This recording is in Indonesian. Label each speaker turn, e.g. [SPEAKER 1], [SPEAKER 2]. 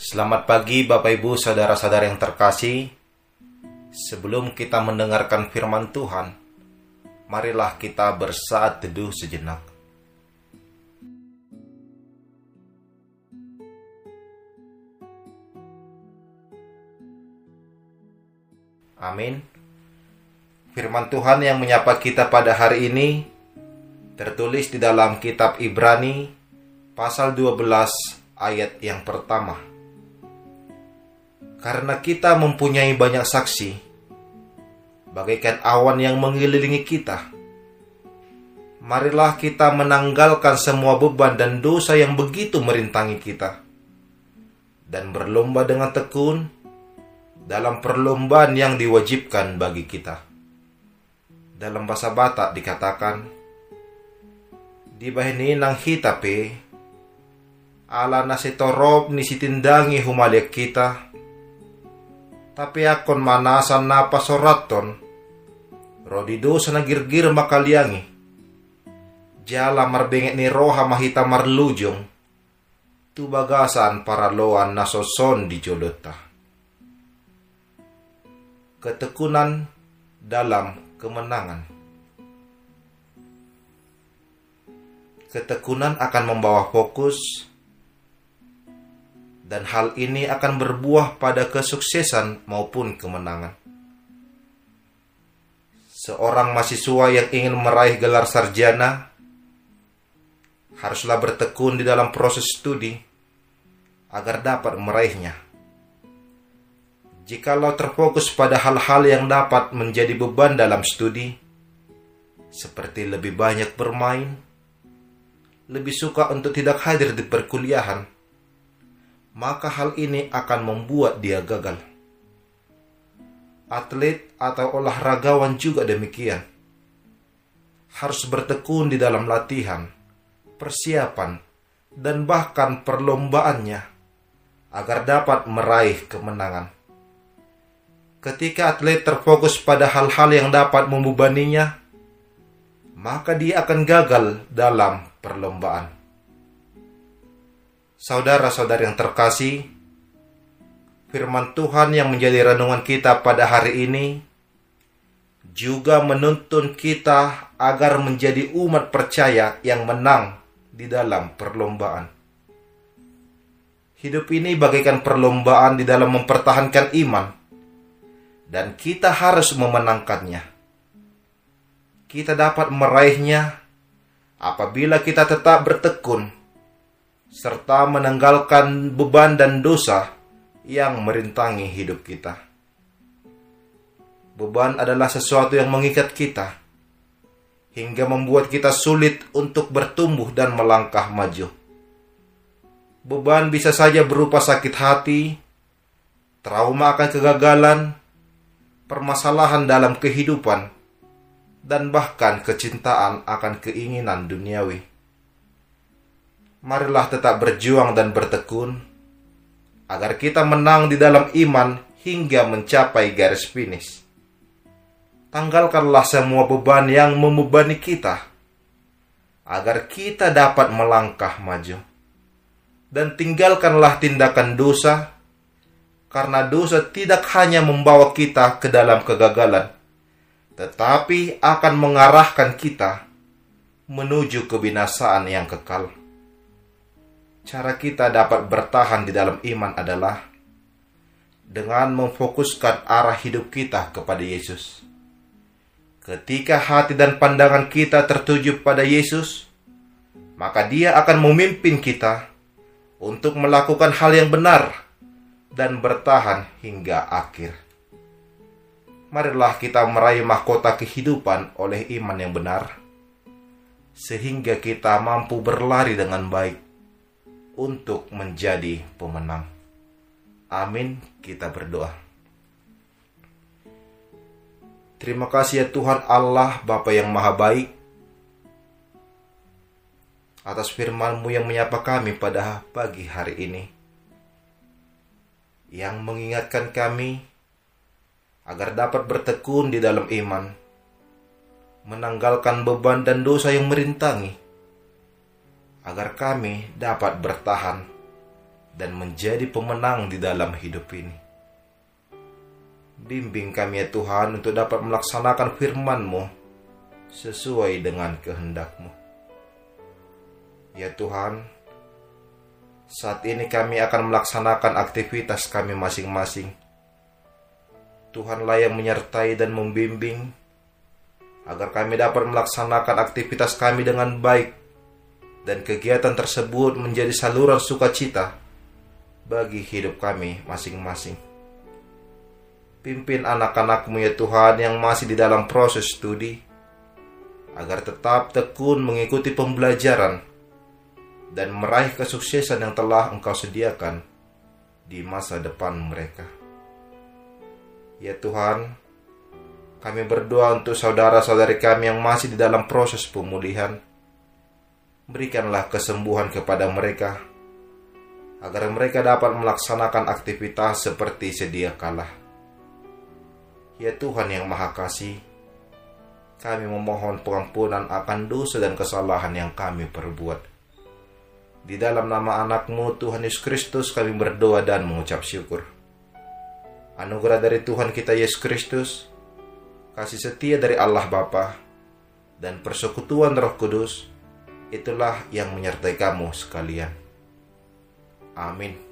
[SPEAKER 1] Selamat pagi Bapak Ibu Saudara-saudara yang terkasih. Sebelum kita mendengarkan firman Tuhan, marilah kita bersaat teduh sejenak. Amin. Firman Tuhan yang menyapa kita pada hari ini tertulis di dalam kitab Ibrani pasal 12 ayat yang pertama. Karena kita mempunyai banyak saksi, bagaikan awan yang mengelilingi kita, marilah kita menanggalkan semua beban dan dosa yang begitu merintangi kita, dan berlomba dengan tekun dalam perlombaan yang diwajibkan bagi kita. Dalam bahasa Batak dikatakan, di bahini nang hitape, ala nasitorop nisitindangi humaliak kita, tapi akon manasan napa soraton, rodido sana girgir makaliangi, jala marbengek ni roha mahita marlujong, tu bagasan para loan nasoson di jolota. Ketekunan dalam kemenangan. Ketekunan akan membawa fokus, dan hal ini akan berbuah pada kesuksesan maupun kemenangan. Seorang mahasiswa yang ingin meraih gelar sarjana haruslah bertekun di dalam proses studi agar dapat meraihnya. Jikalau terfokus pada hal-hal yang dapat menjadi beban dalam studi, seperti lebih banyak bermain, lebih suka untuk tidak hadir di perkuliahan, maka hal ini akan membuat dia gagal. Atlet atau olahragawan juga demikian. Harus bertekun di dalam latihan, persiapan, dan bahkan perlombaannya agar dapat meraih kemenangan. Ketika atlet terfokus pada hal-hal yang dapat membebaninya, maka dia akan gagal dalam perlombaan. Saudara-saudara yang terkasih, firman Tuhan yang menjadi renungan kita pada hari ini juga menuntun kita agar menjadi umat percaya yang menang di dalam perlombaan. Hidup ini bagaikan perlombaan di dalam mempertahankan iman, dan kita harus memenangkannya. Kita dapat meraihnya apabila kita tetap bertekun serta menanggalkan beban dan dosa yang merintangi hidup kita. Beban adalah sesuatu yang mengikat kita hingga membuat kita sulit untuk bertumbuh dan melangkah maju. Beban bisa saja berupa sakit hati, trauma akan kegagalan, permasalahan dalam kehidupan, dan bahkan kecintaan akan keinginan duniawi. Marilah tetap berjuang dan bertekun, agar kita menang di dalam iman hingga mencapai garis finish. Tanggalkanlah semua beban yang membebani kita, agar kita dapat melangkah maju. Dan tinggalkanlah tindakan dosa, karena dosa tidak hanya membawa kita ke dalam kegagalan, tetapi akan mengarahkan kita menuju kebinasaan yang kekal. Cara kita dapat bertahan di dalam iman adalah dengan memfokuskan arah hidup kita kepada Yesus. Ketika hati dan pandangan kita tertuju pada Yesus, maka Dia akan memimpin kita untuk melakukan hal yang benar dan bertahan hingga akhir. Marilah kita meraih mahkota kehidupan oleh iman yang benar, sehingga kita mampu berlari dengan baik untuk menjadi pemenang. Amin, kita berdoa. Terima kasih ya Tuhan Allah Bapa yang Maha Baik, atas firman-Mu yang menyapa kami pada pagi hari ini, yang mengingatkan kami agar dapat bertekun di dalam iman, menanggalkan beban dan dosa yang merintangi, agar kami dapat bertahan dan menjadi pemenang di dalam hidup ini. Bimbing kami ya Tuhan untuk dapat melaksanakan firman-Mu sesuai dengan kehendak-Mu. Ya Tuhan, saat ini kami akan melaksanakan aktivitas kami masing-masing. Tuhanlah yang menyertai dan membimbing, agar kami dapat melaksanakan aktivitas kami dengan baik, dan kegiatan tersebut menjadi saluran sukacita bagi hidup kami masing-masing. Pimpin anak-anak-Mu ya Tuhan yang masih di dalam proses studi, agar tetap tekun mengikuti pembelajaran dan meraih kesuksesan yang telah Engkau sediakan di masa depan mereka. Ya Tuhan, kami berdoa untuk saudara-saudari kami yang masih di dalam proses pemulihan. Berikanlah kesembuhan kepada mereka, agar mereka dapat melaksanakan aktivitas seperti sedia kala. Ya Tuhan yang Maha Kasih, kami memohon pengampunan akan dosa dan kesalahan yang kami perbuat. Di dalam nama anak-Mu Tuhan Yesus Kristus kami berdoa dan mengucap syukur. Anugerah dari Tuhan kita Yesus Kristus, kasih setia dari Allah Bapa, dan persekutuan Roh Kudus, itulah yang menyertai kamu sekalian. Amin.